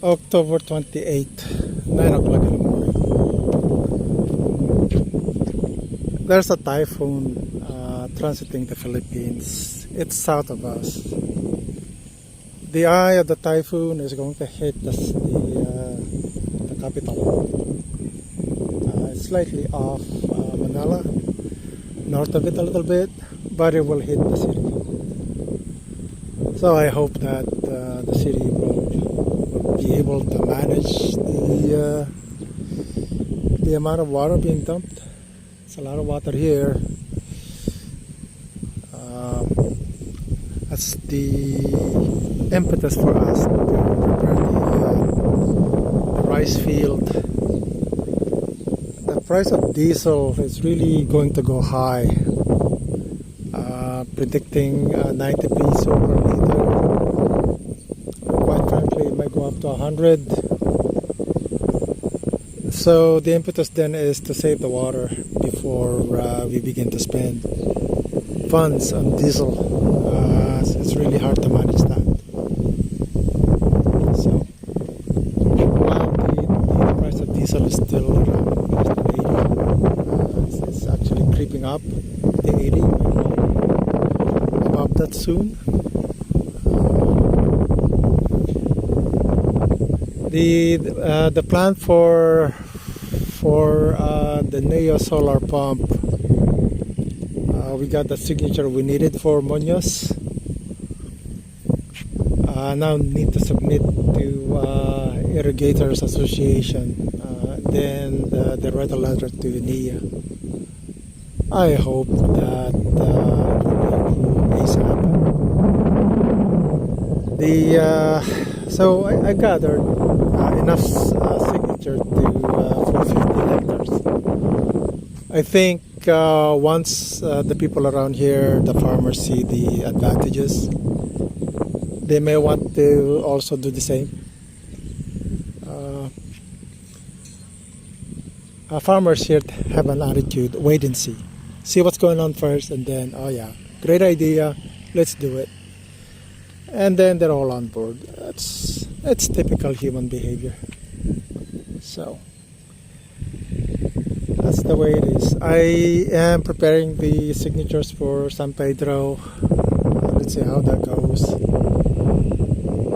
October 28th, 9 o'clock in the morning. There's a typhoon transiting the Philippines. It's south of us. The eye of the typhoon is going to hit the capital. It's slightly off Manila, north of it a little bit, but it will hit the city. So I hope that the city will be able to manage the amount of water being dumped. It's a lot of water here. That's the impetus for us to prepare the rice field. The price of diesel is really going to go high. Predicting 90 peso per liter. Quite frankly, it might go up to 100. So the impetus then is to save the water before we begin to spend funds on diesel. It's really hard to manage that. So while the price of diesel is still around less than 80, it's actually creeping up to 80. Above that soon. The plan for the NIA solar pump, we got the signature we needed for Munoz. Now need to submit to Irrigators Association. Then they write a letter to NIA. I hope that ASAP. So I gathered enough signature for 50 hectares. I think once the people around here, the farmers, see the advantages, they may want to also do the same. Farmers here have an attitude, wait and see. See what's going on first, and then, oh yeah, great idea, let's do it. And then they're all on board. It's typical human behavior. So that's the way it is. I am preparing the signatures for San Pedro. Let's see how that goes.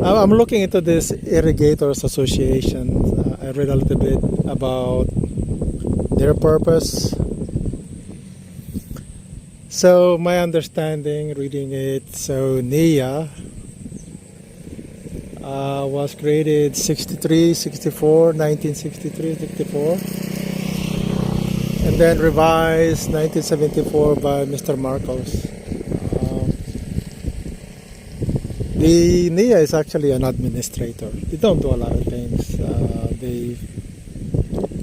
I'm looking into this Irrigators Association. I read a little bit about their purpose. So my understanding, reading it, so NIA was created 1963, 64, and then revised 1974 by Mr. Marcos. The NIA is actually an administrator. They don't do a lot of things.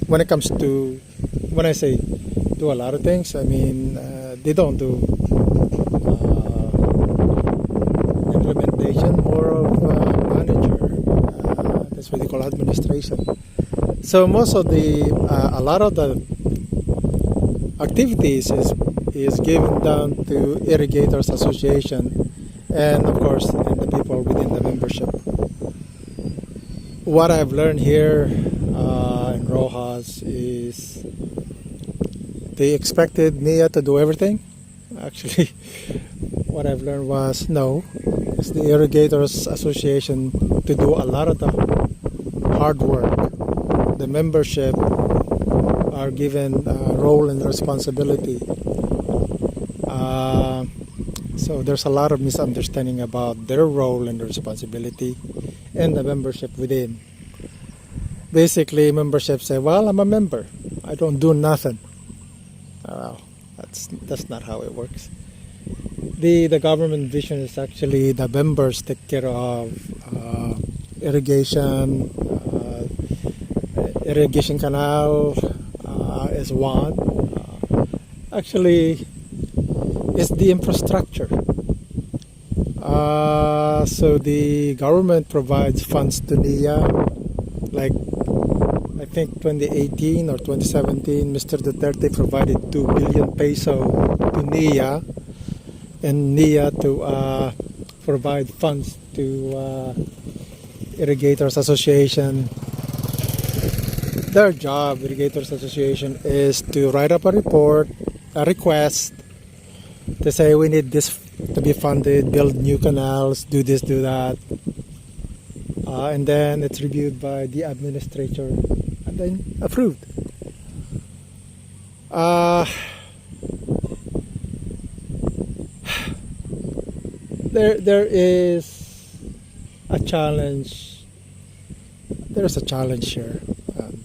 When it comes to, when I say do a lot of things, I mean they don't do implementation, more of manager. That's what they call administration. So most of a lot of the activities is given down to Irrigators Association, and of course and the people within the membership. What I've learned here in Roxas is they expected NIA to do everything. Actually, what I've learned was no. It's the Irrigators Association to do a lot of the hard work. The membership are given role and responsibility. So there's a lot of misunderstanding about their role and responsibility and the membership within. Basically, membership say, well, I'm a member. I don't do nothing. Well, that's not how it works. The government vision is actually the members take care of irrigation, irrigation canal is one. Actually, it's the infrastructure. So the government provides funds to NIA, like I think 2018 or 2017, Mr. Duterte provided 2 billion peso to NIA, and NIA to provide funds to Irrigators Association, their job, Irrigators Association, is to write up a report, a request, to say we need this to be funded, build new canals, do this, do that. And then it's reviewed by the administrator and then approved. There is a challenge. There's a challenge here, and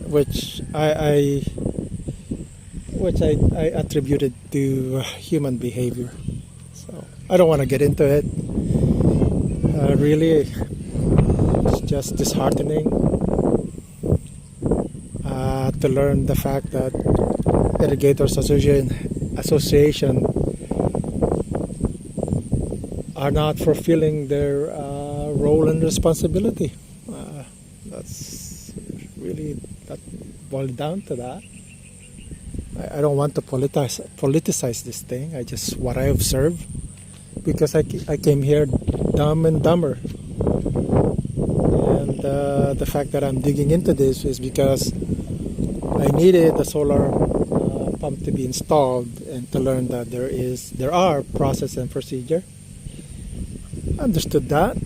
which I attributed to human behavior. So I don't want to get into it. Really, it's just disheartening to learn the fact that Irrigators Association are not fulfilling their role and responsibility. That's really that boiled down to that. I don't want to politicize this thing. I just what I observe, because I came here dumb and dumber, and the fact that I'm digging into this is because I needed a solar pump to be installed and to learn that there are process and procedure. Understood that,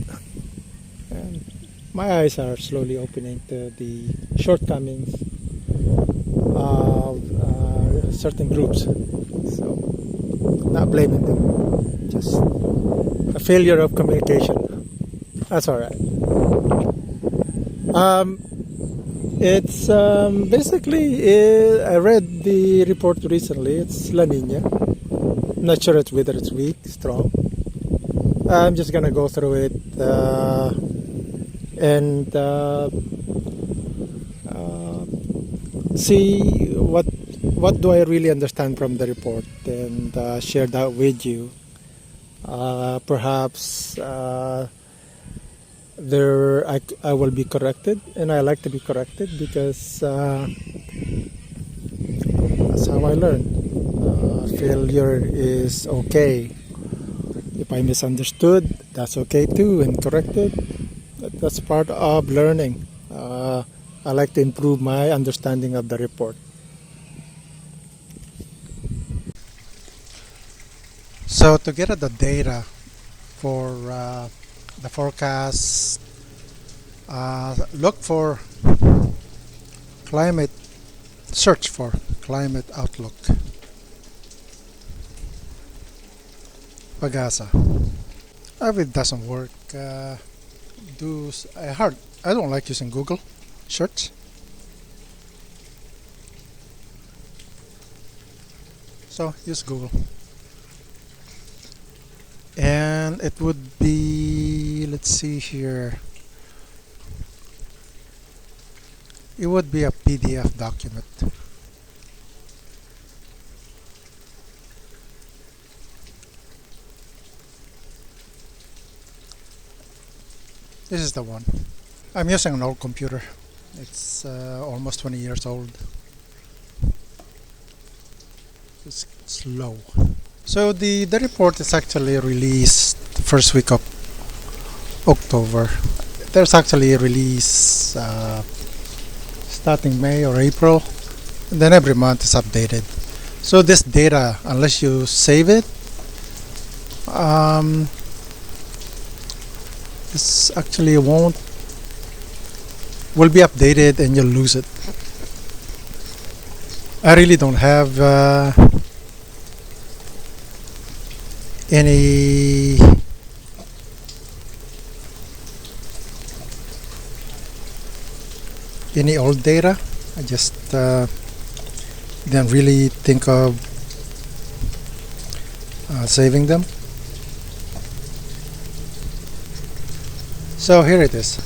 and my eyes are slowly opening to the shortcomings of certain groups. So, not blaming them, just a failure of communication. That's all right. It's basically, I read the report recently. It's La Nina. Not sure whether it's weak, strong. I'm just gonna go through it and see what do I really understand from the report, and share that with you. Perhaps I will be corrected, and I like to be corrected because that's how I learn. Failure is okay. If I misunderstood, that's okay too, and corrected. That's part of learning. I like to improve my understanding of the report. So to get at the data for the forecast, search for climate outlook. Pagasa. If it doesn't work, I don't like using Google search. So use Google. And it would be, let's see here, it would be a PDF document. This is the one. I'm using an old computer. It's almost 20 years old. It's slow. So the report is actually released first week of October. There's actually a release starting May or April, and then every month is updated. So this data, unless you save it, this actually will be updated and you'll lose it. I really don't have any old data. I just didn't really think of saving them. So here it is.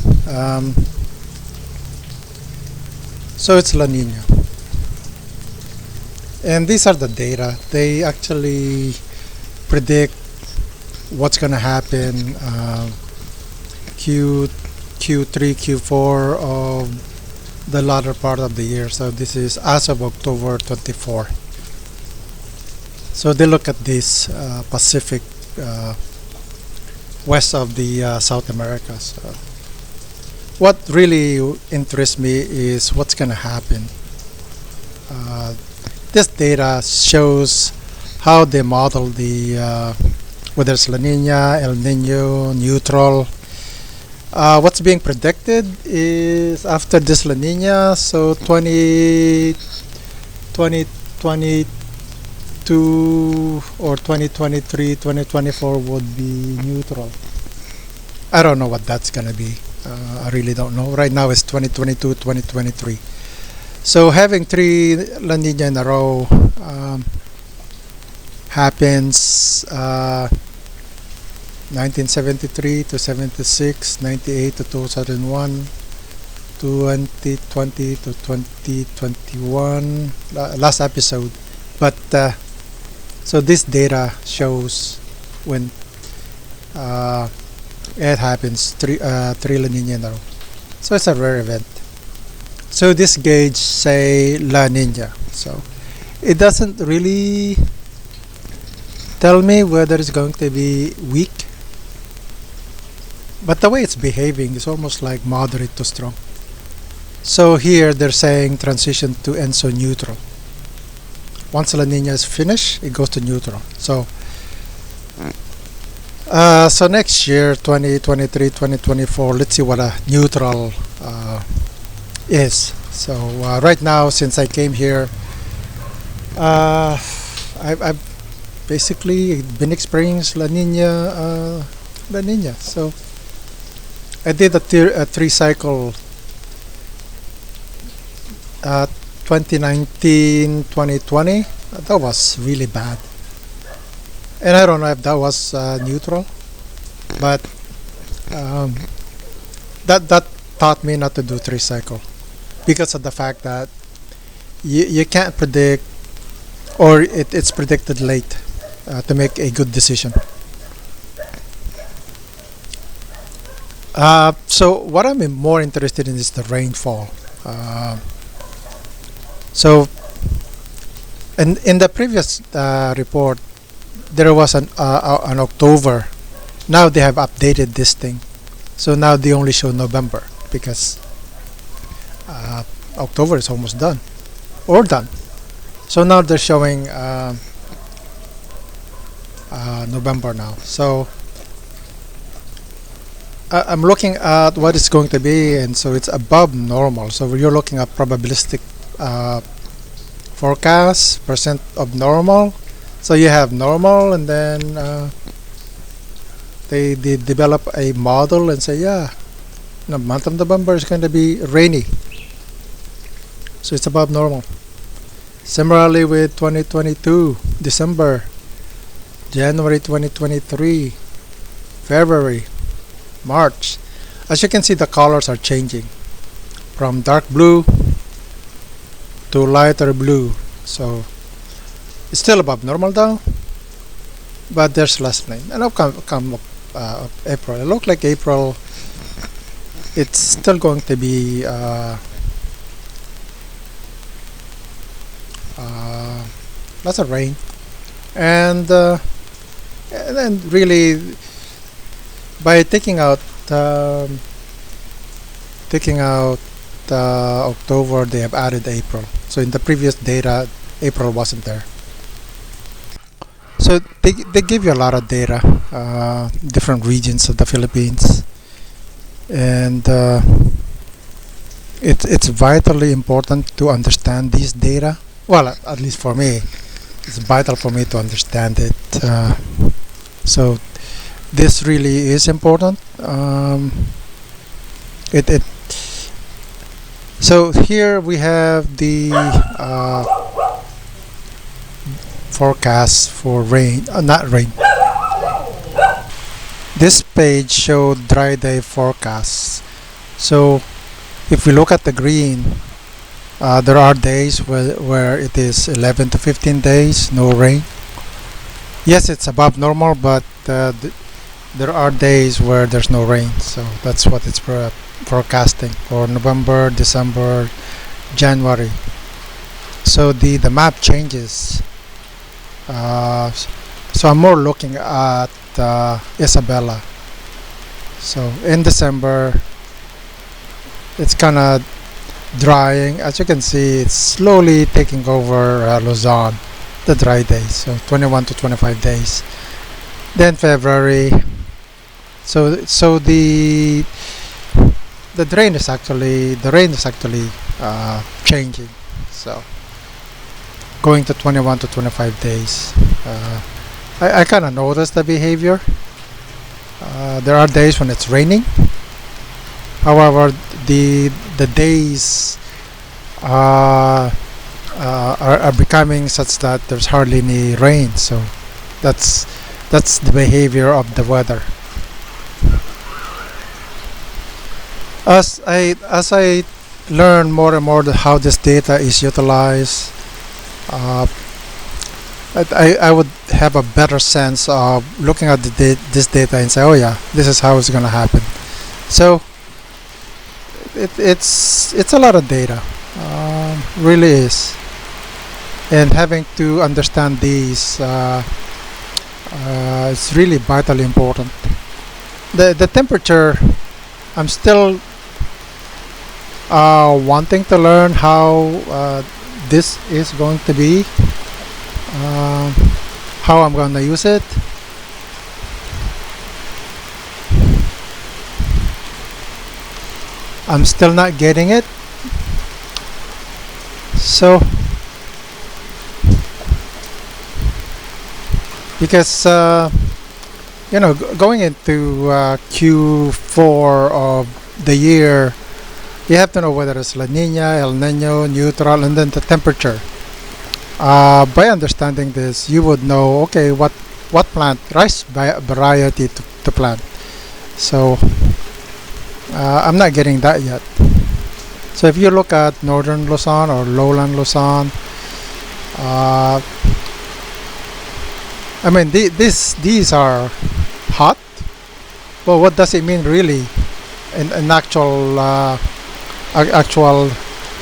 So it's La Nina, and these are the data. They actually predict what's going to happen Q3, Q4 of the latter part of the year. So this is as of October 24. So they look at this Pacific west of the South America. So what really interests me is what's going to happen. Uh, this data shows how they model the whether it's La Nina, El Nino, neutral. What's being predicted is after this La Nina, so 2022 or 2023, 2024 would be neutral. I don't know what that's gonna be. I really don't know. Right now it's 2022, 2023. So having three La Nina in a row happens 1973 to 76, 98 to 2001, 2020 to 2021, last episode. But so this data shows when it happens three La Nina in a row. So it's a rare event. So this gauge say La Nina. So it doesn't really tell me whether it's going to be weak. But the way it's behaving is almost like moderate to strong. So here they're saying transition to ENSO neutral. Once La Nina is finished, it goes to neutral. So so next year, 2023, 2024, let's see what a neutral is. So right now, since I came here, I've basically been experiencing La Nina. So I did a 3-cycle 2019, 2020. That was really bad. And I don't know if that was neutral, but that taught me not to do 3-cycle because of the fact that you can't predict, or it's predicted late to make a good decision. So what I'm more interested in is the rainfall. So in the previous report, there was an October. Now they have updated this thing, so now they only show November because October is almost done or done. So now they're showing November now. So I'm looking at what it's going to be, and so it's above normal. So you're looking at probabilistic forecast, percent of normal. So you have normal, and then they develop a model and say, yeah, the month of November is going to be rainy. So it's above normal. Similarly with 2022, December, January 2023, February, March. As you can see, the colors are changing from dark blue to lighter blue. So it's still above normal though, but there's less rain. And come April. It looks like April. It's still going to be lots of rain, and then really by taking out October, they have added April. So in the previous data, April wasn't there. So they give you a lot of data, different regions of the Philippines, and it's vitally important to understand these data. Well, at least for me, it's vital for me to understand it. So this really is important. So here we have the forecast for rain, not rain. This page showed dry day forecasts. So if we look at the green, there are days where it is 11 to 15 days, no rain. Yes, it's above normal, but there are days where there's no rain. So that's what it's forecasting for November, December, January. So the map changes. So I'm more looking at Isabela. So in December, it's kind of drying. As you can see, it's slowly taking over Luzon, the dry days. So 21 to 25 days. Then February. So the rain is actually changing. So going to 21 to 25 days. I kind of noticed the behavior. There are days when it's raining. However, the days are becoming such that there's hardly any rain. So that's the behavior of the weather. As I learn more and more how this data is utilized, I would have a better sense of looking at this data and say, oh yeah, this is how it's gonna happen. So it's a lot of data, really is, and having to understand these is really vitally important. The temperature, I'm still wanting to learn how this is going to be, how I'm going to use it. I'm still not getting it. So because going into Q4 of the year, you have to know whether it's La Nina, El Nino, neutral, and then the temperature. By understanding this, you would know, okay, what plant, rice variety to plant. So I'm not getting that yet. So if you look at northern Luzon or lowland Luzon, I mean these are hot, but what does it mean really in actual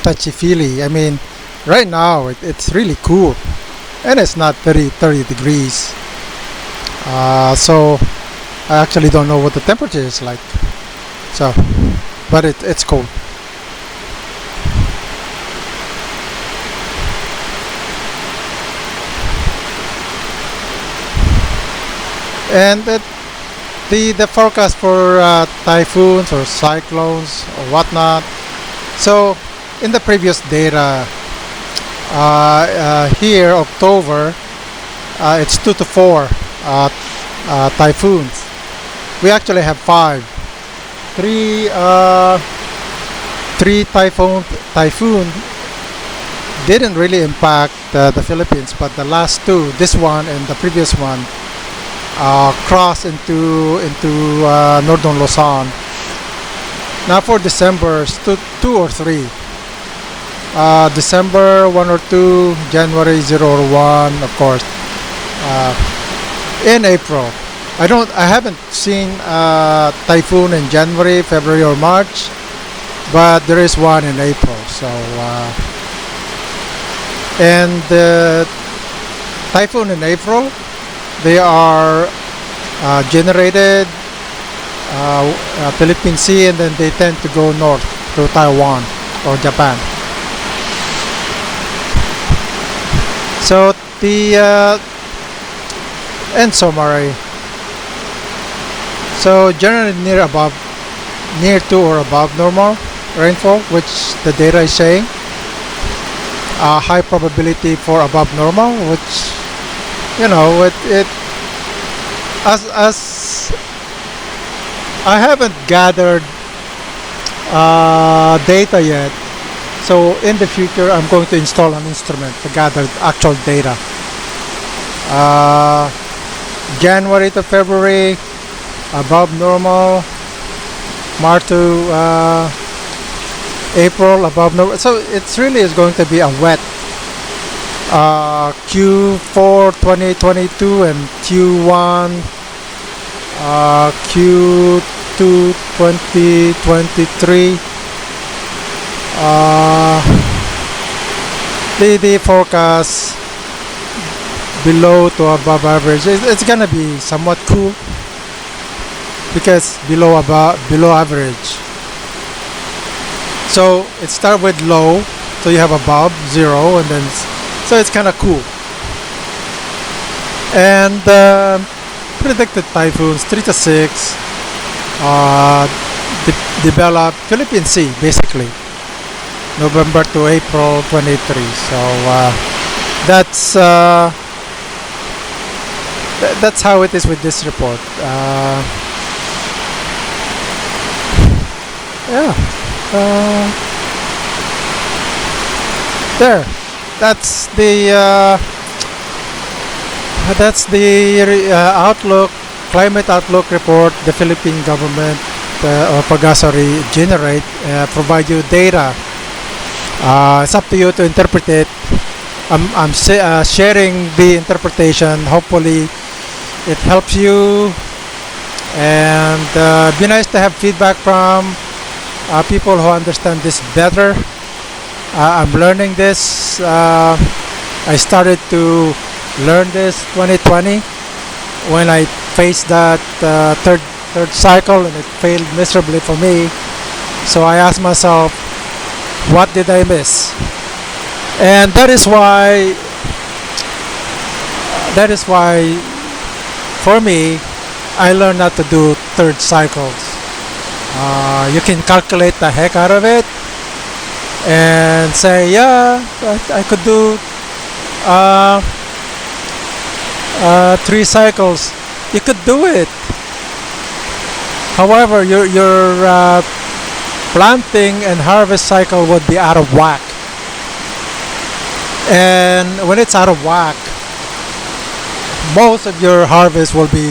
touchy-feely? I mean, right now it's really cool, and it's not 30 degrees. So I actually don't know what the temperature is like. So, but it's cool. And the forecast for typhoons or cyclones or whatnot. So in the previous data, here October, it's 2 to 4 typhoons. We actually have 5. 3 typhoon didn't really impact the Philippines, but the last 2, this one and the previous one, cross into northern Luzon. Now for December, it's 2 or 3. December 1 or 2, January 0 or 1, of course. In April, I haven't seen typhoon in January, February, or March, but there is one in April. So and the typhoon in April, they are generated Philippine Sea, and then they tend to go north to Taiwan or Japan. So the and summary. So generally near to or above normal rainfall, which the data is saying. High probability for above normal, which it as I haven't gathered data yet. So in the future, I'm going to install an instrument to gather actual data. January to February, above normal. March to April, above normal. So it's really is going to be a wet Q4 2022 and Q1 Q2 2023. The forecast below to above average. It's gonna be somewhat cool. because below average. So it starts with low, so you have above 0, and then so it's kind of cool. And predicted typhoons 3 to 6 develop Philippine Sea basically November to April 23. So that's that's how it is with this report. Yeah. There. That's the outlook, climate outlook report. The Philippine government or Pagasari generate, provide you data. It's up to you to interpret it. I'm sharing the interpretation. Hopefully, it helps you. And be nice to have feedback from people who understand this better. I'm learning this. I started to learn this 2020 when I faced that third cycle, and it failed miserably for me. So I asked myself, what did I miss? And that is why for me, I learned not to do third cycles. You can calculate the heck out of it and say, yeah, I could do 3 cycles. You could do it. However, your planting and harvest cycle would be out of whack. And when it's out of whack, most of your harvest will be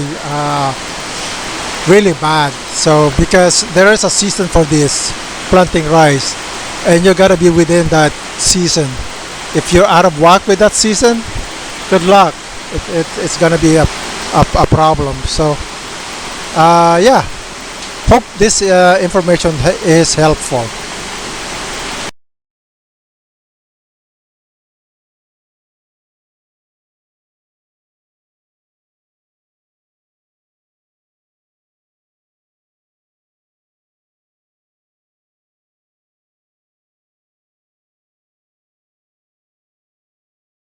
really bad. So because there is a season for this planting rice, and you gotta be within that season. If you're out of whack with that season, good luck. It's gonna be a problem. So yeah, hope this information is helpful.